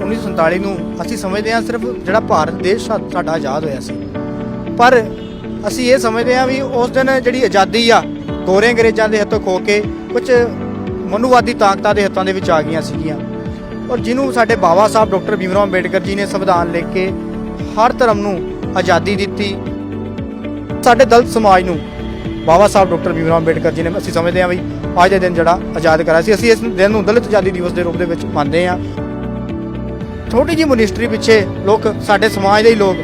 1947 ਨੂੰ ਅਸੀਂ ਸਮਝਦੇ ਹਾਂ ਸਿਰਫ ਜਿਹੜਾ ਭਾਰਤ ਦੇਸ਼ ਸਾਡਾ ਆਜ਼ਾਦ ਹੋਇਆ ਸੀ, ਪਰ ਅਸੀਂ ਇਹ ਸਮਝਦੇ ਹਾਂ ਵੀ ਉਸ ਦਿਨ ਜਿਹੜੀ ਆਜ਼ਾਦੀ ਆ ਗੋਰੇ ਅੰਗਰੇਜ਼ਾਂ ਦੇ ਹੱਥੋਂ ਖੋ ਕੇ ਕੁਝ ਮਨੂਵਾਦੀ ਤਾਕਤਾਂ ਦੇ ਹੱਥਾਂ ਦੇ ਵਿੱਚ ਆ ਗਈਆਂ ਸੀਗੀਆਂ। ਔਰ ਜਿਹਨੂੰ ਸਾਡੇ ਬਾਬਾ ਸਾਹਿਬ ਡਾਕਟਰ ਭੀਮ ਰਾਓ ਅੰਬੇਡਕਰ ਜੀ ਨੇ ਸੰਵਿਧਾਨ ਲਿਖ ਕੇ ਹਰ ਧਰਮ ਨੂੰ ਆਜ਼ਾਦੀ ਦਿੱਤੀ। ਸਾਡੇ ਦਲਿਤ ਸਮਾਜ ਨੂੰ ਬਾਬਾ ਸਾਹਿਬ ਡਾਕਟਰ ਭੀਮ ਰਾਓ ਅੰਬੇਡਕਰ ਜੀ ਨੇ ਅਸੀਂ ਸਮਝਦੇ ਹਾਂ ਵੀ ਅੱਜ ਦੇ ਦਿਨ ਜਿਹੜਾ ਆਜ਼ਾਦ ਕਰਾਇਆ ਸੀ। ਅਸੀਂ ਇਸ ਦਿਨ ਨੂੰ ਦਲਿਤ ਆਜ਼ਾਦੀ ਦਿਵਸ ਦੇ ਰੂਪ ਦੇ ਵਿੱਚ ਮੰਨਦੇ ਹਾਂ। ਛੋਟੀ ਜਿਹੀ ਮਿਨਿਸਟਰੀ ਪਿੱਛੇ ਲੋਕ ਸਾਡੇ ਸਮਾਜ ਦੇ ਹੀ ਲੋਕ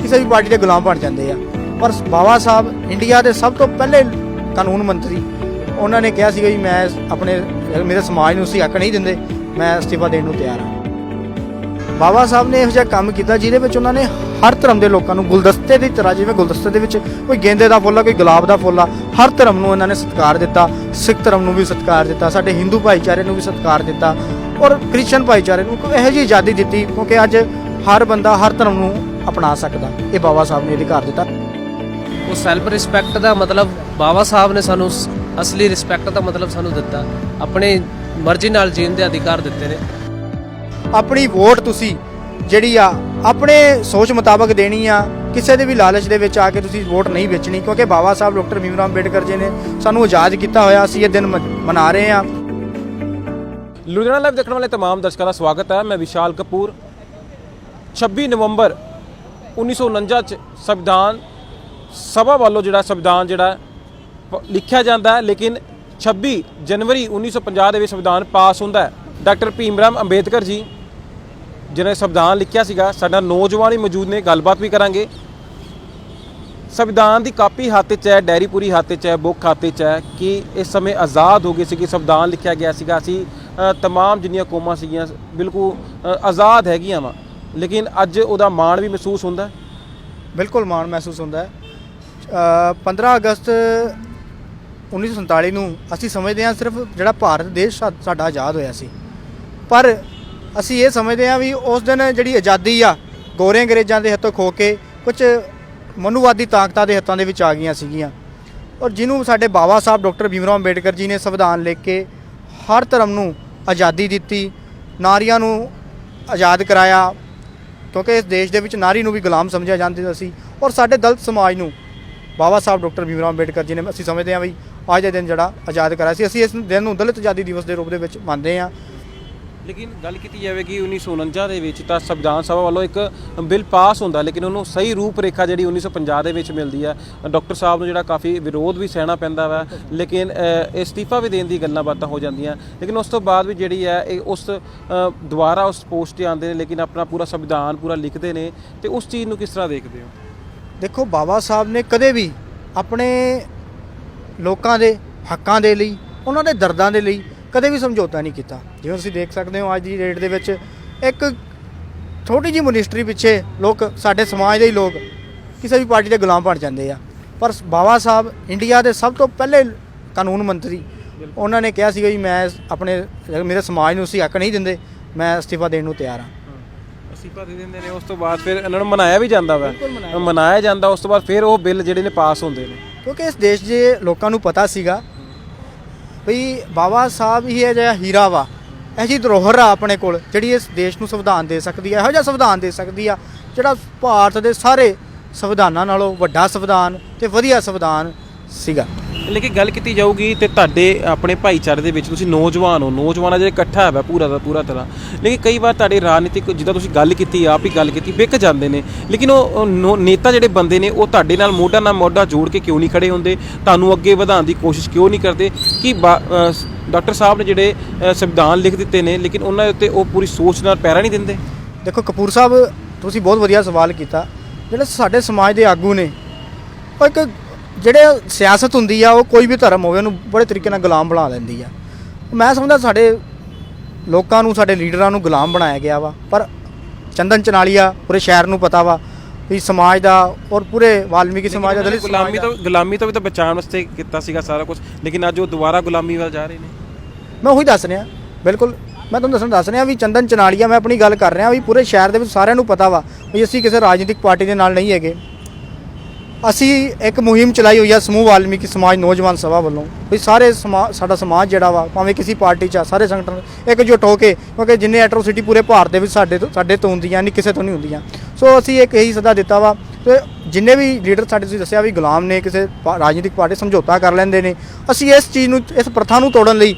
ਕਿਸੇ ਵੀ ਪਾਰਟੀ ਦੇ ਗੁਲਾਮ ਬਣ ਜਾਂਦੇ ਆ, ਪਰ ਬਾਬਾ ਸਾਹਿਬ ਇੰਡੀਆ ਦੇ ਸਭ ਤੋਂ ਪਹਿਲੇ ਕਾਨੂੰਨ ਮੰਤਰੀ, ਉਹਨਾਂ ਨੇ ਕਿਹਾ ਸੀਗਾ ਜੀ ਮੈਂ ਮੇਰੇ ਸਮਾਜ ਨੂੰ ਅਸੀਂ ਹੱਕ ਨਹੀਂ ਦਿੰਦੇ, ਮੈਂ ਅਸਤੀਫਾ ਦੇਣ ਨੂੰ ਤਿਆਰ ਹਾਂ। ਬਾਬਾ ਸਾਹਿਬ ਨੇ ਇਹੋ ਜਿਹਾ ਕੰਮ ਕੀਤਾ ਜਿਹਦੇ ਵਿੱਚ ਉਹਨਾਂ ਨੇ ਹਰ ਧਰਮ ਦੇ ਲੋਕਾਂ ਨੂੰ ਗੁਲਦਸਤੇ ਦੀ ਤਰ੍ਹਾਂ, ਜਿਵੇਂ ਗੁਲਦਸਤੇ ਦੇ ਵਿੱਚ ਕੋਈ ਗੇਂਦੇ ਦਾ ਫੁੱਲ ਆ, ਕੋਈ ਗੁਲਾਬ ਦਾ ਫੁੱਲ ਆ, ਹਰ ਧਰਮ ਨੂੰ ਇਹਨਾਂ ਨੇ ਸਤਿਕਾਰ ਦਿੱਤਾ। ਸਿੱਖ ਧਰਮ ਨੂੰ ਵੀ ਸਤਿਕਾਰ ਦਿੱਤਾ, ਸਾਡੇ ਹਿੰਦੂ ਭਾਈਚਾਰੇ ਨੂੰ ਵੀ ਸਤਿਕਾਰ ਦਿੱਤਾ, ਔਰ ਕ੍ਰਿਸਚਨ ਭਾਈਚਾਰੇ ਨੂੰ ਇਹੋ ਜਿਹੀ ਆਜ਼ਾਦੀ ਦਿੱਤੀ ਕਿਉਂਕਿ ਅੱਜ ਹਰ ਬੰਦਾ ਹਰ ਧਰਮ ਨੂੰ ਅਪਣਾ ਸਕਦਾ। ਇਹ ਬਾਬਾ ਸਾਹਿਬ ਨੇ ਅਧਿਕਾਰ ਦਿੱਤਾ। ਉਹ ਸੈਲਫ ਰਿਸਪੈਕਟ ਦਾ ਮਤਲਬ ਬਾਬਾ ਸਾਹਿਬ ਨੇ ਸਾਨੂੰ ਅਸਲੀ ਰਿਸਪੈਕਟ ਦਾ ਮਤਲਬ ਸਾਨੂੰ ਦਿੱਤਾ, ਆਪਣੇ ਮਰਜ਼ੀ ਨਾਲ ਜੀਣ ਦੇ ਅਧਿਕਾਰ ਦਿੱਤੇ ਨੇ। ਆਪਣੀ ਵੋਟ ਤੁਸੀਂ ਜਿਹੜੀ ਆ ਆਪਣੇ ਸੋਚ ਮੁਤਾਬਕ ਦੇਣੀ ਆ, ਕਿਸੇ ਦੇ ਵੀ ਲਾਲਚ ਦੇ ਵਿੱਚ ਆ ਕੇ ਤੁਸੀਂ ਵੋਟ ਨਹੀਂ ਵੇਚਣੀ, ਕਿਉਂਕਿ ਬਾਬਾ ਸਾਹਿਬ ਡਾਕਟਰ ਭੀਮ ਰਾਓ ਅੰਬੇਡਕਰ ਜੀ ਨੇ ਸਾਨੂੰ ਆਜ਼ਾਦ ਕੀਤਾ ਹੋਇਆ। ਅਸੀਂ ਇਹ ਦਿਨ ਮਨਾ ਰਹੇ ਹਾਂ। ਲੁਧਿਆਣਾ ਲਾਈਵ ਦੇਖਣ ਵਾਲੇ तमाम ਦਰਸ਼ਕਾਂ ਦਾ ਸਵਾਗਤ ਹੈ। ਮੈਂ ਵਿਸ਼ਾਲ ਕਪੂਰ। 26 ਨਵੰਬਰ 1949 ਚ ਸੰਵਿਧਾਨ ਸਭਾ ਵੱਲੋਂ ਜਿਹੜਾ ਸੰਵਿਧਾਨ ਜਿਹੜਾ ਲਿਖਿਆ ਜਾਂਦਾ ਹੈ, ਲੇਕਿਨ 26 ਜਨਵਰੀ 1950 ਦੇ ਵਿੱਚ ਸੰਵਿਧਾਨ ਪਾਸ ਹੁੰਦਾ ਹੈ। ਡਾਕਟਰ ਭੀਮ ਰਾਓ ਅੰਬੇਦਕਰ ਜੀ ਜਿਹਨੇ ਸੰਵਿਧਾਨ ਲਿਖਿਆ ਸੀਗਾ, ਸਾਡਾ ਨੌਜਵਾਨ ਹੀ ਮੌਜੂਦ ਨੇ, ਗੱਲਬਾਤ ਵੀ ਕਰਾਂਗੇ। ਸੰਵਿਧਾਨ ਦੀ ਕਾਪੀ ਹੱਥ 'ਚ ਹੈ, ਡਾਇਰੀ ਪੂਰੀ ਹੱਥ 'ਚ ਹੈ, ਬੁੱਕ ਹੱਥ 'ਚ ਹੈ ਕਿ ਇਸ ਸਮੇਂ ਆਜ਼ਾਦ ਹੋ ਗਏ ਸੀ ਕਿ ਸੰਵਿਧਾਨ ਲਿਖਿਆ ਗਿਆ ਸੀਗਾ। ਅਸੀਂ तमाम ਜਿੰਨੀਆਂ ਕੌਮਾਂ ਸੀਗੀਆਂ ਬਿਲਕੁਲ ਆਜ਼ਾਦ ਹੈਗੀਆਂ ਵਾ, ਲੇਕਿਨ ਅੱਜ ਉਹਦਾ ਮਾਣ ਵੀ ਮਹਿਸੂਸ ਹੁੰਦਾ। ਬਿਲਕੁਲ ਮਾਣ ਮਹਿਸੂਸ ਹੁੰਦਾ ਹੈ। 15 ਅਗਸਤ 1947 ਨੂੰ ਅਸੀਂ ਸਮਝਦੇ ਹਾਂ ਸਿਰਫ ਜਿਹੜਾ ਭਾਰਤ ਦੇਸ਼ ਸਾਡਾ ਆਜ਼ਾਦ ਹੋਇਆ ਸੀ, ਪਰ ਅਸੀਂ ਇਹ ਸਮਝਦੇ ਹਾਂ ਵੀ ਉਸ ਦਿਨ ਜਿਹੜੀ ਆਜ਼ਾਦੀ ਆ ਗੋਰੇ ਅੰਗਰੇਜ਼ਾਂ ਦੇ ਹੱਥੋਂ ਖੋ ਕੇ ਕੁਝ ਮਨੂਵਾਦੀ ਤਾਕਤਾਂ ਦੇ ਹੱਥਾਂ ਦੇ ਵਿੱਚ ਆ ਗਈਆਂ ਸੀਗੀਆਂ। ਔਰ ਜਿਹਨੂੰ ਸਾਡੇ ਬਾਬਾ ਸਾਹਿਬ ਡਾਕਟਰ ਭੀਮ ਰਾਓ ਅੰਬੇਡਕਰ ਜੀ ਨੇ ਸੰਵਿਧਾਨ ਲਿਖ ਕੇ ਹਰ ਧਰਮ ਨੂੰ ਆਜ਼ਾਦੀ ਦਿੱਤੀ, ਨਾਰੀਆਂ ਨੂੰ ਆਜ਼ਾਦ ਕਰਾਇਆ, ਕਿਉਂਕਿ ਇਸ ਦੇਸ਼ ਦੇ ਵਿੱਚ ਨਾਰੀ ਨੂੰ ਵੀ ਗੁਲਾਮ ਸਮਝਿਆ ਜਾਂਦਾ ਸੀ। ਔਰ ਸਾਡੇ ਦਲਿਤ ਸਮਾਜ ਨੂੰ ਬਾਬਾ ਸਾਹਿਬ ਡਾਕਟਰ ਭੀਮ ਰਾਓ ਅੰਬੇਡਕਰ ਜੀ ਨੇ ਅਸੀਂ ਸਮਝਦੇ ਹਾਂ ਵੀ ਅੱਜ ਦੇ ਦਿਨ ਜਿਹੜਾ ਆਜ਼ਾਦ ਕਰਾਇਆ ਸੀ। ਅਸੀਂ ਇਸ ਦਿਨ ਨੂੰ ਦਲਿਤ ਆਜ਼ਾਦੀ ਦਿਵਸ ਦੇ ਰੂਪ ਦੇ ਵਿੱਚ ਮੰਨਦੇ ਹਾਂ। ਲੇਕਿਨ ਗੱਲ ਕੀਤੀ ਜਾਵੇ ਕਿ 1949 ਦੇ ਵਿੱਚ ਤਾਂ ਸੰਵਿਧਾਨ ਸਭਾ ਵੱਲੋਂ ਇੱਕ ਬਿੱਲ ਪਾਸ ਹੁੰਦਾ, ਲੇਕਿਨ ਉਹਨੂੰ ਸਹੀ ਰੂਪ ਰੇਖਾ ਜਿਹੜੀ 1950 ਦੇ ਵਿੱਚ ਮਿਲਦੀ ਹੈ। ਡਾਕਟਰ ਸਾਹਿਬ ਨੂੰ ਜਿਹੜਾ ਕਾਫੀ ਵਿਰੋਧ ਵੀ ਸਹਿਣਾ ਪੈਂਦਾ ਵਾ, ਲੇਕਿਨ ਅਸਤੀਫਾ ਵੀ ਦੇਣ ਦੀ ਗੱਲਾਂ ਬਾਤਾਂ ਹੋ ਜਾਂਦੀਆਂ। ਲੇਕਿਨ ਉਸ ਤੋਂ ਬਾਅਦ ਵੀ ਜਿਹੜੀ ਹੈ ਇਹ ਉਸ ਦੁਬਾਰਾ ਉਸ ਪੋਸਟ 'ਤੇ ਆਉਂਦੇ ਨੇ, ਲੇਕਿਨ ਆਪਣਾ ਪੂਰਾ ਸੰਵਿਧਾਨ ਪੂਰਾ ਲਿਖਦੇ ਨੇ। ਅਤੇ ਉਸ ਚੀਜ਼ ਨੂੰ ਕਿਸ ਤਰ੍ਹਾਂ ਦੇਖਦੇ ਹੋ? ਦੇਖੋ, ਬਾਬਾ ਸਾਹਿਬ ਨੇ ਕਦੇ ਵੀ ਆਪਣੇ ਲੋਕਾਂ ਦੇ ਹੱਕਾਂ ਦੇ ਲਈ, ਉਹਨਾਂ ਦੇ ਦਰਦਾਂ ਦੇ ਲਈ ਕਦੇ ਵੀ ਸਮਝੌਤਾ ਨਹੀਂ ਕੀਤਾ। ਜਿਵੇਂ ਤੁਸੀਂ ਦੇਖ ਸਕਦੇ ਹੋ ਅੱਜ ਦੀ ਡੇਟ ਦੇ ਵਿੱਚ ਇੱਕ ਛੋਟੀ ਜਿਹੀ ਮਿਨਿਸਟਰੀ ਪਿੱਛੇ ਲੋਕ ਸਾਡੇ ਸਮਾਜ ਦੇ ਹੀ ਲੋਕ ਕਿਸੇ ਵੀ ਪਾਰਟੀ ਦੇ ਗੁਲਾਮ ਬਣ ਜਾਂਦੇ ਆ, ਪਰ ਬਾਬਾ ਸਾਹਿਬ ਇੰਡੀਆ ਦੇ ਸਭ ਤੋਂ ਪਹਿਲੇ ਕਾਨੂੰਨ ਮੰਤਰੀ, ਉਹਨਾਂ ਨੇ ਕਿਹਾ ਸੀਗਾ ਜੀ ਮੈਂ ਮੇਰੇ ਸਮਾਜ ਨੂੰ ਅਸੀਂ ਹੱਕ ਨਹੀਂ ਦਿੰਦੇ, ਮੈਂ ਅਸਤੀਫਾ ਦੇਣ ਨੂੰ ਤਿਆਰ ਹਾਂ। ਅਸਤੀਫਾ ਦੇ ਦਿੰਦੇ ਨੇ, ਉਸ ਤੋਂ ਬਾਅਦ ਫਿਰ ਇਹਨਾਂ ਨੂੰ ਮਨਾਇਆ ਵੀ ਜਾਂਦਾ ਵਾ, ਮਨਾਇਆ ਜਾਂਦਾ। ਉਸ ਤੋਂ ਬਾਅਦ ਫਿਰ ਉਹ ਬਿੱਲ ਜਿਹੜੇ ਨੇ ਪਾਸ ਹੁੰਦੇ ਨੇ, ਕਿਉਂਕਿ ਇਸ ਦੇਸ਼ ਦੇ ਲੋਕਾਂ ਨੂੰ ਪਤਾ ਸੀਗਾ ਬਈ ਬਾਬਾ ਸਾਹਿਬ ਹੀ ਇਹ ਜਿਹਾ ਹੀਰਾ ਵਾ, ਇਹ ਜਿਹੀ ਧਰੋਹਰ ਆ ਆਪਣੇ ਕੋਲ ਜਿਹੜੀ ਇਸ ਦੇਸ਼ ਨੂੰ ਸੰਵਿਧਾਨ ਦੇ ਸਕਦੀ ਆ, ਇਹੋ ਜਿਹਾ ਸੰਵਿਧਾਨ ਦੇ ਸਕਦੀ ਆ ਜਿਹੜਾ ਭਾਰਤ ਦੇ ਸਾਰੇ ਸੰਵਿਧਾਨਾਂ ਨਾਲੋਂ ਵੱਡਾ ਸੰਵਿਧਾਨ ਤੇ ਵਧੀਆ ਸੰਵਿਧਾਨ ਸੀਗਾ। ਲੇਕਿਨ ਗੱਲ ਕੀਤੀ ਜਾਊਗੀ ਤੇ ਤੁਹਾਡੇ ਆਪਣੇ ਭਾਈਚਾਰੇ ਦੇ ਵਿੱਚ ਤੁਸੀਂ ਨੌਜਵਾਨ ਹੋ, ਨੌਜਵਾਨਾਂ ਜਿਹੜੇ ਇਕੱਠਾ ਹੈ ਪੂਰਾ ਦਾ ਪੂਰਾ ਤਰ੍ਹਾਂ, ਲੇਕਿਨ ਕਈ ਵਾਰ ਤੁਹਾਡੇ ਰਾਜਨੀਤਿਕ ਜਿੱਦਾਂ ਤੁਸੀਂ ਗੱਲ ਕੀਤੀ, ਆਪ ਹੀ ਗੱਲ ਕੀਤੀ, ਵਿਕ ਜਾਂਦੇ ਨੇ, ਲੇਕਿਨ ਉਹ ਨੇਤਾ ਜਿਹੜੇ ਬੰਦੇ ਨੇ ਉਹ ਤੁਹਾਡੇ ਨਾਲ ਮੋਢਾ ਜੋੜ ਕੇ ਕਿਉਂ ਨਹੀਂ ਖੜੇ ਹੁੰਦੇ? ਤੁਹਾਨੂੰ ਅੱਗੇ ਵਧਾਉਣ ਦੀ ਕੋਸ਼ਿਸ਼ ਕਿਉਂ ਨਹੀਂ ਕਰਦੇ? ਕਿ ਡਾਕਟਰ ਸਾਹਿਬ ਨੇ ਜਿਹੜੇ ਸੰਵਿਧਾਨ ਲਿਖ ਦਿੱਤੇ ਨੇ, ਲੇਕਿਨ ਉਹਨਾਂ ਦੇ ਉੱਤੇ ਉਹ ਪੂਰੀ ਸੋਚ ਨਾਲ ਪੈਰਾ ਨਹੀਂ ਦਿੰਦੇ? ਦੇਖੋ ਕਪੂਰ ਸਾਹਿਬ, ਤੁਸੀਂ ਬਹੁਤ ਵਧੀਆ ਸਵਾਲ ਕੀਤਾ। ਜਿਹੜੇ ਸਾਡੇ ਸਮਾਜ ਦੇ ਆਗੂ ਨੇ, ਉਹ ਇੱਕ ਜਿਹੜੇ ਸਿਆਸਤ ਹੁੰਦੀ ਆ, ਉਹ ਕੋਈ ਵੀ ਧਰਮ ਹੋਵੇ ਉਹਨੂੰ ਬੜੇ ਤਰੀਕੇ ਨਾਲ ਗੁਲਾਮ ਬਣਾ ਲੈਂਦੀ ਆ। ਮੈਂ ਸਮਝਦਾ ਸਾਡੇ ਲੋਕਾਂ ਨੂੰ, ਸਾਡੇ ਲੀਡਰਾਂ ਨੂੰ ਗੁਲਾਮ ਬਣਾਇਆ ਗਿਆ ਵਾ, ਪਰ ਚੰਦਨ ਚਨਾਲੀਆ ਪੂਰੇ ਸ਼ਹਿਰ ਨੂੰ ਪਤਾ ਵਾ ਵੀ ਸਮਾਜ ਦਾ ਔਰ ਪੂਰੇ ਵਾਲਮੀਕੀ ਸਮਾਜ ਦਾ ਦਲਿਤ ਗੁਲਾਮੀ ਤੋਂ ਵੀ ਤਾਂ ਬਚਾਉਣ ਵਾਸਤੇ ਕੀਤਾ ਸੀਗਾ ਸਾਰਾ ਕੁਝ, ਲੇਕਿਨ ਅੱਜ ਉਹ ਦੁਬਾਰਾ ਗੁਲਾਮੀ ਵੱਲ ਜਾ ਰਹੇ ਨੇ। ਮੈਂ ਉਹੀ ਦੱਸ ਰਿਹਾ, ਬਿਲਕੁਲ ਮੈਂ ਤੁਹਾਨੂੰ ਦੱਸ ਰਿਹਾ ਵੀ ਚੰਦਨ ਚਨਾਲੀਆ, ਮੈਂ ਆਪਣੀ ਗੱਲ ਕਰ ਰਿਹਾ ਵੀ ਪੂਰੇ ਸ਼ਹਿਰ ਦੇ ਵਿੱਚ ਸਾਰਿਆਂ ਨੂੰ ਪਤਾ ਵਾ ਵੀ ਅਸੀਂ ਕਿਸੇ ਰਾਜਨੀਤਿਕ ਪਾਰਟੀ ਦੇ ਨਾਲ ਨਹੀਂ ਹੈਗੇ। ਅਸੀਂ ਇੱਕ ਮੁਹਿੰਮ ਚਲਾਈ ਹੋਈ ਆ ਸਮੂਹ ਵਾਲਮੀਕੀ ਸਮਾਜ ਨੌਜਵਾਨ ਸਭਾ ਵੱਲੋਂ ਵੀ ਸਾਰੇ ਸਾਡਾ ਸਮਾਜ ਜਿਹੜਾ ਵਾ ਭਾਵੇਂ ਕਿਸੇ ਪਾਰਟੀ 'ਚ ਆ ਸਾਰੇ ਸੰਗਠਨ ਇਕਜੁੱਟ ਹੋ ਕੇ, ਕਿਉਂਕਿ ਜਿੰਨੇ ਐਟਰੋਸਿਟੀ ਪੂਰੇ ਭਾਰਤ ਦੇ ਵਿੱਚ ਸਾਡੇ ਤੋਂ ਹੁੰਦੀਆਂ ਨਹੀਂ, ਕਿਸੇ ਤੋਂ ਨਹੀਂ ਹੁੰਦੀਆਂ। ਸੋ ਅਸੀਂ ਇੱਕ ਇਹੀ ਸੱਦਾ ਦਿੱਤਾ ਵਾ ਤੇ ਜਿੰਨੇ ਵੀ ਲੀਡਰ ਸਾਡੇ ਤੁਸੀਂ ਦੱਸਿਆ ਵੀ ਗੁਲਾਮ ਨੇ, ਕਿਸੇ ਰਾਜਨੀਤਿਕ ਪਾਰਟੀ ਸਮਝੌਤਾ ਕਰ ਲੈਂਦੇ ਨੇ, ਅਸੀਂ ਇਸ ਚੀਜ਼ ਨੂੰ, ਇਸ ਪ੍ਰਥਾ ਨੂੰ ਤੋੜਨ ਲਈ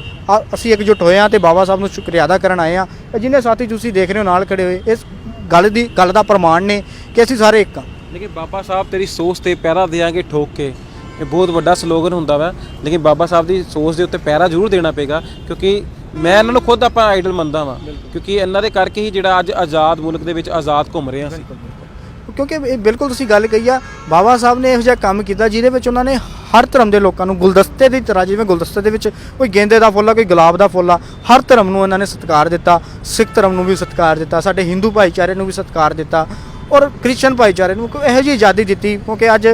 ਅਸੀਂ ਇਕਜੁੱਟ ਹੋਏ ਹਾਂ ਤੇ ਬਾਬਾ ਸਾਹਿਬ ਨੂੰ ਸ਼ੁਕਰੀਆ ਅਦਾ ਕਰਨ ਆਏ ਹਾਂ। ਜਿੰਨੇ ਸਾਥੀ ਤੁਸੀਂ ਦੇਖ ਰਹੇ ਹੋ ਨਾਲ ਖੜੇ ਹੋਏ, ਇਸ ਗੱਲ ਦਾ ਪ੍ਰਮਾਣ ਨੇ ਕਿ ਅਸੀਂ ਸਾਰੇ ਇੱਕ ਹਾਂ। ਲੇਕਿਨ ਬਾਬਾ ਸਾਹਿਬ ਤੇਰੀ ਸੋਚ ਤੇ ਪਹਿਰਾ ਦੇਾਂਗੇ ਠੋਕ ਕੇ, ਇਹ ਬਹੁਤ ਵੱਡਾ ਸਲੋਗਨ ਹੁੰਦਾ ਵਾ, ਲੇਕਿਨ ਬਾਬਾ ਸਾਹਿਬ ਦੀ ਸੋਚ ਦੇ ਉੱਤੇ ਪਹਿਰਾ ਜ਼ਰੂਰ ਦੇਣਾ ਪਏਗਾ, ਕਿਉਂਕਿ ਮੈਂ ਇਹਨਾਂ ਨੂੰ ਖੁਦ ਆਪਾਂ ਆਈਡਲ ਮੰਨਦਾ ਵਾਂ, ਕਿਉਂਕਿ ਇਹਨਾਂ ਦੇ ਕਰਕੇ ਹੀ ਜਿਹੜਾ ਅੱਜ ਆਜ਼ਾਦ ਮੁਲਕ ਦੇ ਵਿੱਚ ਆਜ਼ਾਦ ਘੁੰਮ ਰਹੇ ਹਾਂ ਅਸੀਂ। ਕਿਉਂਕਿ ਇਹ ਬਿਲਕੁਲ ਤੁਸੀਂ ਗੱਲ ਕਹੀ ਆ, ਬਾਬਾ ਸਾਹਿਬ ਨੇ ਇਹੋ ਜਿਹਾ ਕੰਮ ਕੀਤਾ ਜਿਹਦੇ ਵਿੱਚ ਉਹਨਾਂ ਨੇ ਹਰ ਧਰਮ ਦੇ ਲੋਕਾਂ ਨੂੰ ਗੁਲਦਸਤੇ ਦੀ ਤਰ੍ਹਾਂ, ਜਿਵੇਂ ਗੁਲਦਸਤੇ ਦੇ ਵਿੱਚ ਕੋਈ ਗੇਂਦੇ ਦਾ ਫੁੱਲ ਆ, ਕੋਈ ਗੁਲਾਬ ਦਾ ਫੁੱਲ ਆ, ਹਰ ਧਰਮ ਨੂੰ ਇਹਨਾਂ ਨੇ ਸਤਿਕਾਰ ਦਿੱਤਾ। ਸਿੱਖ ਧਰਮ ਨੂੰ ਵੀ ਸਤਿਕਾਰ ਦਿੱਤਾ, ਸਾਡੇ ਹਿੰਦੂ ਭਾਈਚਾਰੇ ਨੂੰ ਵੀ ਸਤਿਕਾਰ ਦਿੱਤਾ ਔਰ ਕ੍ਰਿਸਚਨ ਭਾਈਚਾਰੇ ਨੂੰ ਇਹੋ ਜਿਹੀ ਆਜ਼ਾਦੀ ਦਿੱਤੀ, ਕਿਉਂਕਿ ਅੱਜ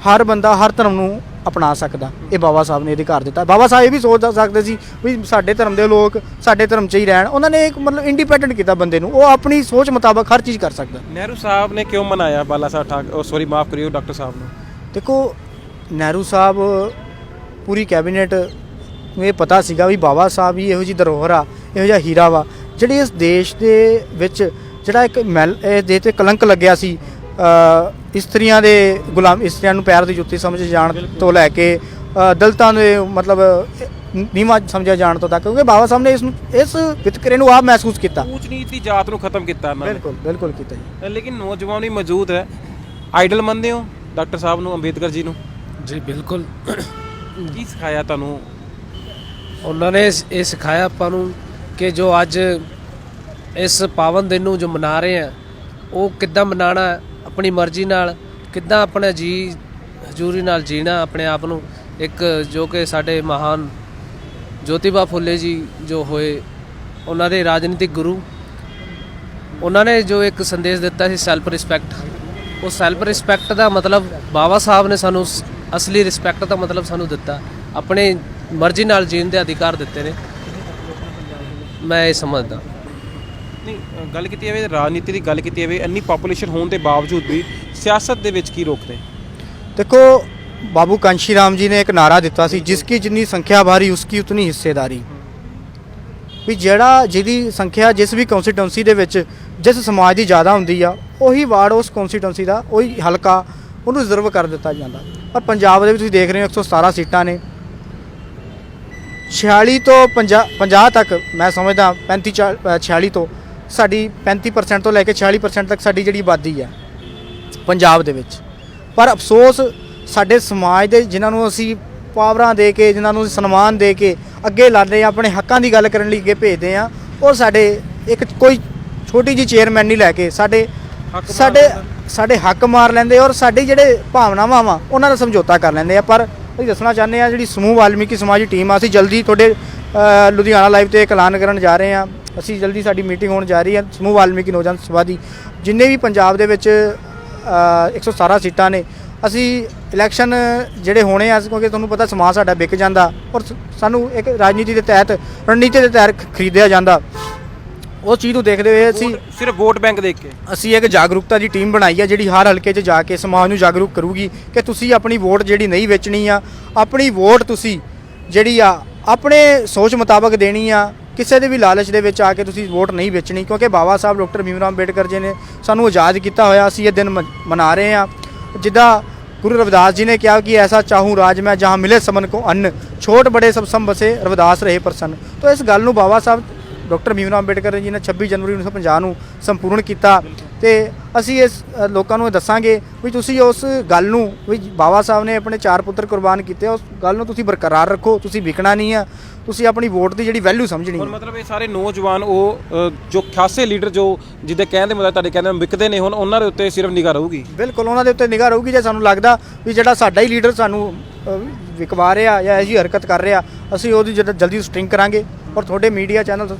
ਹਰ ਬੰਦਾ ਹਰ ਧਰਮ ਨੂੰ ਅਪਣਾ ਸਕਦਾ। ਇਹ ਬਾਬਾ ਸਾਹਿਬ ਨੇ ਅਧਿਕਾਰ ਦਿੱਤਾ। ਬਾਬਾ ਸਾਹਿਬ ਇਹ ਵੀ ਸੋਚ ਸਕਦੇ ਸੀ ਵੀ ਸਾਡੇ ਧਰਮ ਦੇ ਲੋਕ ਸਾਡੇ ਧਰਮ 'ਚ ਹੀ ਰਹਿਣ। ਉਹਨਾਂ ਨੇ ਇੱਕ ਮਤਲਬ ਇੰਡੀਪੈਂਡੈਂਟ ਕੀਤਾ ਬੰਦੇ ਨੂੰ, ਉਹ ਆਪਣੀ ਸੋਚ ਮੁਤਾਬਕ ਹਰ ਚੀਜ਼ ਕਰ ਸਕਦਾ। ਨਹਿਰੂ ਸਾਹਿਬ ਨੇ ਕਿਉਂ ਮਨਾਇਆ ਬਾਲਾ ਸਾਹਿਬ ਮਾਫ ਕਰਿਓ ਡਾਕਟਰ ਸਾਹਿਬ ਨੂੰ? ਦੇਖੋ, ਨਹਿਰੂ ਸਾਹਿਬ ਪੂਰੀ ਕੈਬਨਿਟ ਨੂੰ ਇਹ ਪਤਾ ਸੀਗਾ ਵੀ ਬਾਬਾ ਸਾਹਿਬ ਹੀ ਇਹੋ ਜਿਹੀ ਧਰੋਹਰ ਆ, ਇਹੋ ਜਿਹਾ ਹੀਰਾ ਵਾ ਜਿਹੜੀ ਇਸ ਦੇਸ਼ ਦੇ ਵਿੱਚ ਜਿਹੜਾ ਇੱਕ ਇਹ ਦੇ 'ਤੇ ਕਲੰਕ ਲੱਗਿਆ ਸੀ, ਇਸਤਰੀਆਂ ਦੇ ਇਸਤਰੀਆਂ ਨੂੰ ਪੈਰ ਦੀ ਜੁੱਤੀ ਸਮਝੇ ਜਾਣ ਤੋਂ ਲੈ ਕੇ ਦਲਿਤਾਂ ਦੇ ਮਤਲਬ ਨੀਵਾਂ ਸਮਝਿਆ ਜਾਣ ਤੋਂ ਤੱਕ, ਕਿਉਂਕਿ ਬਾਬਾ ਸਾਹਿਬ ਨੇ ਇਸ ਵਿਤਕਰੇ ਨੂੰ ਆਪ ਮਹਿਸੂਸ ਕੀਤਾ। ਊਚ ਨੀਚ ਦੀ ਜਾਤ ਨੂੰ ਖਤਮ ਕੀਤਾ ਇਹਨਾਂ ਨੇ। ਬਿਲਕੁਲ ਕੀਤਾ ਜੀ। ਲੇਕਿਨ ਨੌਜਵਾਨ ਵੀ ਮੌਜੂਦ ਹੈ, ਆਈਡਲ ਮੰਨਦੇ ਹੋ ਡਾਕਟਰ ਸਾਹਿਬ ਨੂੰ, ਅੰਬੇਦਕਰ ਜੀ ਨੂੰ? ਜੀ ਬਿਲਕੁਲ। ਕੀ ਸਿਖਾਇਆ ਤੁਹਾਨੂੰ ਉਹਨਾਂ ਨੇ? ਇਹ ਸਿਖਾਇਆ ਆਪਾਂ ਨੂੰ ਕਿ ਜੋ ਅੱਜ ਇਸ ਪਾਵਨ ਦਿਨ ਨੂੰ ਜੋ ਮਨਾ ਰਹੇ ਆ, ਉਹ ਕਿੱਦਾਂ ਮਨਾਉਣਾ, ਆਪਣੀ ਮਰਜ਼ੀ ਨਾਲ ਕਿੱਦਾਂ ਆਪਣਾ ਹਜ਼ੂਰੀ ਨਾਲ ਜੀਣਾ ਆਪਣੇ ਆਪ ਨੂੰ। ਇੱਕ ਜੋ ਕਿ ਸਾਡੇ ਮਹਾਨ ਜੋਤੀਬਾ ਫੁੱਲੇ ਜੀ ਜੋ ਹੋਏ, ਉਹਨਾਂ ਦੇ ਰਾਜਨੀਤਿਕ ਗੁਰੂ, ਉਹਨਾਂ ਨੇ ਜੋ ਇੱਕ ਸੰਦੇਸ਼ ਦਿੱਤਾ ਸੀ ਸੈਲਫ ਰਿਸਪੈਕਟ, ਉਹ ਸੈਲਫ ਰਿਸਪੈਕਟ ਦਾ ਮਤਲਬ ਬਾਬਾ ਸਾਹਿਬ ਨੇ ਸਾਨੂੰ ਅਸਲੀ ਰਿਸਪੈਕਟ ਦਾ ਮਤਲਬ ਸਾਨੂੰ ਦਿੱਤਾ, ਆਪਣੇ ਮਰਜ਼ੀ ਨਾਲ ਜੀਣ ਦੇ ਅਧਿਕਾਰ ਦਿੱਤੇ ਨੇ। ਮੈਂ ਇਹ ਸਮਝਦਾ। ਨਹੀਂ, ਗੱਲ ਕੀਤੀ ਜਾਵੇ ਰਾਜਨੀਤੀ ਦੀ, ਗੱਲ ਕੀਤੀ ਜਾਵੇ ਇੰਨੀ ਪਾਪੂਲੇਸ਼ਨ ਹੋਣ ਦੇ ਬਾਵਜੂਦ ਵੀ ਸਿਆਸਤ ਦੇ ਵਿੱਚ ਕੀ ਰੋਕਦੇ? ਦੇਖੋ, ਬਾਬੂ ਕਾਂਸ਼ੀ ਰਾਮ ਜੀ ਨੇ ਇੱਕ ਨਾਰਾ ਦਿੱਤਾ ਸੀ, ਜਿਸकी ਜਿੰਨੀ ਸੰਖਿਆ ਭਾਰੀ ਉਸकी ਉਤਨੀ ਹਿੱਸੇਦਾਰੀ। ਵੀ ਜਿਹਦੀ ਸੰਖਿਆ ਜਿਸ ਵੀ ਕੌਂਸਟੀਟੂਐਂਸੀ ਦੇ ਵਿੱਚ ਜਿਸ ਸਮਾਜ ਦੀ ਜ਼ਿਆਦਾ ਹੁੰਦੀ ਆ, ਉਹੀ ਵਾਰਡ ਉਸ ਕੌਂਸਟੀਟੂਐਂਸੀ ਦਾ, ਉਹੀ ਹਲਕਾ ਉਹਨੂੰ ਰਿਜ਼ਰਵ ਕਰ ਦਿੱਤਾ ਜਾਂਦਾ। ਪਰ ਪੰਜਾਬ ਦੇ ਵਿੱਚ ਤੁਸੀਂ ਦੇਖ ਰਹੇ ਹੋ 117 ਸੀਟਾਂ ਨੇ, 46 ਤੋਂ 50 ਤੱਕ ਮੈਂ ਸਮਝਦਾ 46 ਤੋਂ ਸਾਡੀ 35% ਤੋਂ ਲੈ ਕੇ 46% ਤੱਕ ਸਾਡੀ ਜਿਹੜੀ ਆਬਾਦੀ ਆ ਪੰਜਾਬ ਦੇ ਵਿੱਚ। ਪਰ ਅਫਸੋਸ ਸਾਡੇ ਸਮਾਜ ਦੇ ਜਿਨ੍ਹਾਂ ਨੂੰ ਅਸੀਂ ਪਾਵਰਾਂ ਦੇ ਕੇ, ਜਿਨ੍ਹਾਂ ਨੂੰ ਸਨਮਾਨ ਦੇ ਕੇ ਅੱਗੇ ਲਾਦੇ ਆ, ਆਪਣੇ ਹੱਕਾਂ ਦੀ ਗੱਲ ਕਰਨ ਲਈ ਅੱਗੇ ਭੇਜਦੇ ਆ, ਉਹ ਸਾਡੇ ਇੱਕ ਕੋਈ ਛੋਟੀ ਜਿਹੀ ਚੇਅਰਮੈਨ ਨਹੀਂ ਲੈ ਕੇ ਸਾਡੇ ਹੱਕ ਮਾਰ ਲੈਂਦੇ ਔਰ ਸਾਡੇ ਜਿਹੜੇ ਭਾਵਨਾਵਾਂ ਵਾ ਉਹਨਾਂ ਦਾ ਸਮਝੌਤਾ ਕਰ ਲੈਂਦੇ ਆ। ਪਰ ਅਸੀਂ ਦੱਸਣਾ ਚਾਹੁੰਦੇ ਆ, ਜਿਹੜੀ ਸਮੂਹ ਵਾਲਮੀਕੀ ਸਮਾਜੀ ਟੀਮ ਆ, ਅਸੀਂ ਜਲਦੀ ਤੁਹਾਡੇ ਲੁਧਿਆਣਾ ਲਾਈਵ 'ਤੇ ਇੱਕ ਐਲਾਨ ਕਰਨ ਜਾ ਰਹੇ ਹਾਂ। ਅਸੀਂ ਜਲਦੀ ਸਾਡੀ ਮੀਟਿੰਗ ਹੋਣ ਜਾ ਰਹੀ ਹੈ ਸਮੂਹ ਵਾਲਮੀਕੀ ਨੌਜਵਾਨ ਸਭਾ ਦੀ। ਜਿੰਨੇ ਵੀ ਪੰਜਾਬ ਦੇ ਵਿੱਚ 117 ਸੀਟਾਂ ਨੇ, ਅਸੀਂ ਇਲੈਕਸ਼ਨ ਜਿਹੜੇ ਹੋਣੇ ਆ, ਕਿਉਂਕਿ ਤੁਹਾਨੂੰ ਪਤਾ ਸਮਾਜ ਸਾਡਾ ਵਿਕ ਜਾਂਦਾ ਔਰ ਸਾਨੂੰ ਇੱਕ ਰਾਜਨੀਤੀ ਦੇ ਤਹਿਤ, ਰਣਨੀਤੀ ਦੇ ਤਹਿਤ ਖਰੀਦਿਆ ਜਾਂਦਾ। ਉਹ ਚੀਜ਼ ਨੂੰ ਦੇਖਦੇ ਹੋਏ ਅਸੀਂ ਸਿਰਫ ਵੋਟ ਬੈਂਕ ਦੇਖ ਕੇ ਅਸੀਂ ਇੱਕ ਜਾਗਰੂਕਤਾ ਦੀ ਟੀਮ ਬਣਾਈ ਆ, ਜਿਹੜੀ ਹਰ ਹਲਕੇ 'ਚ ਜਾ ਕੇ ਸਮਾਜ ਨੂੰ ਜਾਗਰੂਕ ਕਰੂਗੀ ਕਿ ਤੁਸੀਂ ਆਪਣੀ ਵੋਟ ਜਿਹੜੀ ਨਹੀਂ ਵੇਚਣੀ ਆ, ਆਪਣੀ ਵੋਟ ਤੁਸੀਂ ਜਿਹੜੀ ਆ ਆਪਣੇ ਸੋਚ ਮੁਤਾਬਕ ਦੇਣੀ ਆ, ਕਿਸੇ ਦੇ ਵੀ ਲਾਲਚ ਦੇ ਵਿੱਚ ਆ ਕੇ ਤੁਸੀਂ ਵੋਟ ਨਹੀਂ ਵੇਚਣੀ। ਕਿਉਂਕਿ ਬਾਬਾ ਸਾਹਿਬ ਡਾਕਟਰ ਭੀਮ ਰਾਓ ਅੰਬੇਡਕਰ ਜੀ ਨੇ ਸਾਨੂੰ ਆਜ਼ਾਦ ਕੀਤਾ ਹੋਇਆ, ਅਸੀਂ ਇਹ ਦਿਨ ਮਨਾ ਰਹੇ ਹਾਂ। ਜਿੱਦਾਂ ਗੁਰੂ ਰਵਿਦਾਸ ਜੀ ਨੇ ਕਿਹਾ ਕਿ ਐਸਾ ਚਾਹੂੰ ਰਾਜ ਮੈਂ ਜਹਾਂ ਮਿਲੇ ਸਮਨ ਕੋ ਅੰਨ, ਛੋਟ ਬੜੇ ਸਭ ਸਮ ਬਸੇ ਰਵਿਦਾਸ ਰਹੇ ਪ੍ਰਸੰਨ। ਤਾਂ ਇਸ ਗੱਲ ਨੂੰ ਬਾਬਾ ਸਾਹਿਬ ਡਾਕਟਰ ਭੀਮ ਰਾਓ ਅੰਬੇਡਕਰ ਜੀ ਨੇ 26 ਜਨਵਰੀ 1950 ਨੂੰ ਸੰਪੂਰਨ ਕੀਤਾ ਤੇ ਅਸੀਂ ਇਸ ਲੋਕਾਂ ਨੂੰ ਦੱਸਾਂਗੇ ਵੀ ਤੁਸੀਂ ਉਸ ਗੱਲ ਨੂੰ, ਵੀ ਬਾਬਾ ਸਾਹਿਬ ਨੇ ਆਪਣੇ 4 ਪੁੱਤਰ ਕੁਰਬਾਨ ਕੀਤੇ, ਉਸ ਗੱਲ ਨੂੰ ਤੁਸੀਂ ਬਰਕਰਾਰ ਰੱਖੋ। ਤੁਸੀਂ ਵਿਕਣਾ ਨਹੀਂ ਆ, ਤੁਸੀਂ ਆਪਣੀ ਵੋਟ ਦੀ ਜਿਹੜੀ ਵੈਲਿਊ ਸਮਝਣੀ ਹੈ। ਮਤਲਬ ਇਹ ਸਾਰੇ ਨੌਜਵਾਨ ਉਹ ਜੋ ਖਾਸੇ ਲੀਡਰ ਜੋ ਜਿੱਦੇ ਕਹਿੰਦੇ ਮਤਲਬ ਤੁਹਾਡੇ ਕਹਿੰਦੇ ਵਿਕਦੇ ਨੇ, ਹੁਣ ਉਹਨਾਂ ਦੇ ਉੱਤੇ ਸਿਰਫ ਨਿਗਾਹ ਰਹੂਗੀ। ਬਿਲਕੁਲ ਉਹਨਾਂ ਦੇ ਉੱਤੇ ਨਿਗਾਹ ਰਹੂਗੀ। ਜੇ ਸਾਨੂੰ ਲੱਗਦਾ ਵੀ ਜਿਹੜਾ ਸਾਡਾ ਹੀ ਲੀਡਰ ਸਾਨੂੰ ਵਿਕਵਾ ਰਿਹਾ ਜਾਂ ਇਹੋ ਜਿਹੀ ਹਰਕਤ ਕਰ ਰਿਹਾ, ਅਸੀਂ ਉਹਦੀ ਜਲਦੀ ਸਟ੍ਰਿੰਗ ਕਰਾਂਗੇ। ਔਰ ਤੁਹਾਡੇ ਮੀਡੀਆ ਚੈਨਲ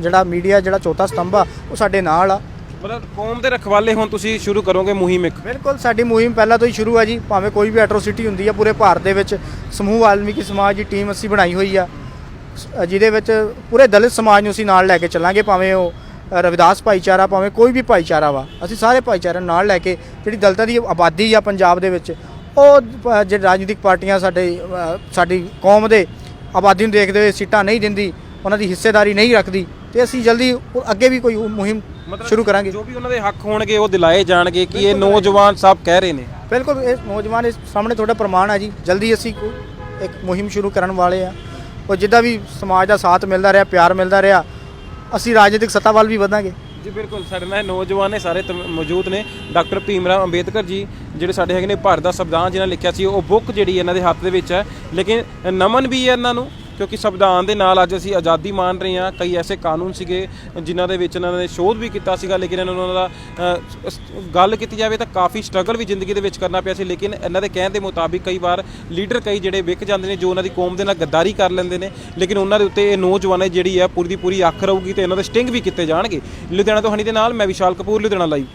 ਜਿਹੜਾ ਚੌਥਾ ਸਤੰਭ ਆ, ਉਹ ਸਾਡੇ ਨਾਲ ਆ। ਮਤਲਬ ਕੌਮ ਦੇ ਰਖਵਾਲੇ ਹੁਣ ਤੁਸੀਂ ਸ਼ੁਰੂ ਕਰੋਗੇ ਮੁਹਿੰਮ ਇੱਕ? ਬਿਲਕੁਲ, ਸਾਡੀ ਮੁਹਿੰਮ ਪਹਿਲਾਂ ਤੋਂ ਹੀ ਸ਼ੁਰੂ ਹੈ ਜੀ। ਭਾਵੇਂ ਕੋਈ ਵੀ ਐਟਰੋਸਿਟੀ ਹੁੰਦੀ ਆ ਪੂਰੇ ਭਾਰਤ ਦੇ ਵਿੱਚ, ਸਮੂਹ ਵਾਲਮੀਕੀ ਸਮਾਜ ਦੀ ਟੀਮ ਅਸੀਂ ਬਣਾਈ ਹੋਈ ਆ, ਜਿਹਦੇ ਵਿੱਚ ਪੂਰੇ ਦਲਿਤ ਸਮਾਜ ਨੂੰ ਅਸੀਂ ਨਾਲ ਲੈ ਕੇ ਚੱਲਾਂਗੇ। ਭਾਵੇਂ ਉਹ ਰਵਿਦਾਸ ਭਾਈਚਾਰਾ, ਭਾਵੇਂ ਕੋਈ ਵੀ ਭਾਈਚਾਰਾ ਵਾ, ਅਸੀਂ ਸਾਰੇ ਭਾਈਚਾਰੇ ਨਾਲ ਲੈ ਕੇ ਜਿਹੜੀ ਦਲਿਤਾਂ ਦੀ ਆਬਾਦੀ ਆ ਪੰਜਾਬ ਦੇ ਵਿੱਚ, ਉਹ ਜਿਹੜੇ ਰਾਜਨੀਤਿਕ ਪਾਰਟੀਆਂ ਸਾਡੀ ਕੌਮ ਦੇ ਆਬਾਦੀ ਨੂੰ ਦੇਖਦੇ ਹੋਏ ਸੀਟਾਂ ਨਹੀਂ ਦਿੰਦੀ, ਉਹਨਾਂ ਦੀ ਹਿੱਸੇਦਾਰੀ ਨਹੀਂ ਰੱਖਦੀ, ਤੇ ਅਸੀਂ ਜਲਦੀ ਅੱਗੇ ਵੀ ਕੋਈ ਮੁਹਿੰਮ ਸ਼ੁਰੂ ਕਰਾਂਗੇ। ਜੋ ਵੀ ਉਹਨਾਂ ਦੇ ਹੱਕ ਹੋਣਗੇ ਉਹ ਦਿਲਾਏ ਜਾਣਗੇ ਕਿ ਇਹ ਨੌਜਵਾਨ ਸਾਹਿਬ ਕਹਿ ਰਹੇ ਨੇ। ਬਿਲਕੁਲ, ਇਹ ਨੌਜਵਾਨ ਇਸ ਸਾਹਮਣੇ ਤੁਹਾਡਾ ਪ੍ਰਮਾਣ ਹੈ ਜੀ। ਜਲਦੀ ਅਸੀਂ ਇੱਕ ਮੁਹਿੰਮ ਸ਼ੁਰੂ ਕਰਨ ਵਾਲੇ ਆ, ਉਹ ਜਿੱਦਾਂ ਵੀ ਸਮਾਜ ਦਾ ਸਾਥ ਮਿਲਦਾ ਰਿਹਾ, ਪਿਆਰ ਮਿਲਦਾ ਰਿਹਾ, ਅਸੀਂ ਰਾਜਨੀਤਿਕ ਸੱਤਾ ਵੱਲ ਵੀ ਵਧਾਂਗੇ ਜੀ। ਬਿਲਕੁਲ, ਸਾਡੇ ਨਾਲ ਨੌਜਵਾਨ ਨੇ ਸਾਰੇ ਮੌਜੂਦ ਨੇ। ਡਾਕਟਰ ਭੀਮ ਰਾਓ ਅੰਬੇਦਕਰ ਜੀ ਜਿਹੜੇ ਸਾਡੇ ਹੈਗੇ ਨੇ ਭਾਰਤ ਦਾ ਸੰਵਿਧਾਨ ਜਿਹਨਾਂ ਲਿਖਿਆ ਸੀ, ਉਹ ਬੁੱਕ ਜਿਹੜੀ ਇਹਨਾਂ ਦੇ ਹੱਥ ਦੇ ਵਿੱਚ ਹੈ। ਲੇਕਿਨ ਨਮਨ ਵੀ ਹੈ ਇਹਨਾਂ ਨੂੰ, ਕਿਉਂਕਿ ਸੰਵਿਧਾਨ ਦੇ ਨਾਲ ਅੱਜ ਅਸੀਂ ਆਜ਼ਾਦੀ ਮਾਣ ਰਹੇ ਹਾਂ। ਕਈ ਐਸੇ ਕਾਨੂੰਨ ਸੀਗੇ ਜਿਨ੍ਹਾਂ ਦੇ ਵਿੱਚ ਇਹਨਾਂ ਨੇ ਸ਼ੋਧ ਵੀ ਕੀਤਾ ਸੀਗਾ, ਲੇਕਿਨ ਇਹਨਾਂ ਨੂੰ ਉਹਨਾਂ ਦਾ ਗੱਲ ਕੀਤੀ ਜਾਵੇ ਤਾਂ ਕਾਫੀ ਸਟਰਗਲ ਵੀ ਜ਼ਿੰਦਗੀ ਦੇ ਵਿੱਚ ਕਰਨਾ ਪਿਆ ਸੀ। ਲੇਕਿਨ ਇਹਨਾਂ ਦੇ ਕਹਿਣ ਦੇ ਮੁਤਾਬਿਕ ਕਈ ਵਾਰ ਲੀਡਰ ਕਈ ਜਿਹੜੇ ਵਿਕ ਜਾਂਦੇ ਨੇ, ਜੋ ਉਹਨਾਂ ਦੀ ਕੌਮ ਦੇ ਨਾਲ ਗੱਦਾਰੀ ਕਰ ਲੈਂਦੇ ਨੇ, ਲੇਕਿਨ ਉਹਨਾਂ ਦੇ ਉੱਤੇ ਇਹ ਨੌਜਵਾਨਾਂ ਜਿਹੜੀ ਹੈ ਪੂਰੀ ਦੀ ਪੂਰੀ ਅੱਖ ਰਹੂਗੀ ਤੇ ਇਹਨਾਂ ਦੇ ਸਟਿੰਗ ਵੀ ਕੀਤੇ ਜਾਣਗੇ। ਲੁਧਿਆਣਾ ਤੋਂ ਹਨੀ ਦੇ ਨਾਲ ਮੈਂ ਵਿਸ਼ਾਲ ਕਪੂਰ, ਲੁਧਿਆਣਾ ਲਾਈਵ।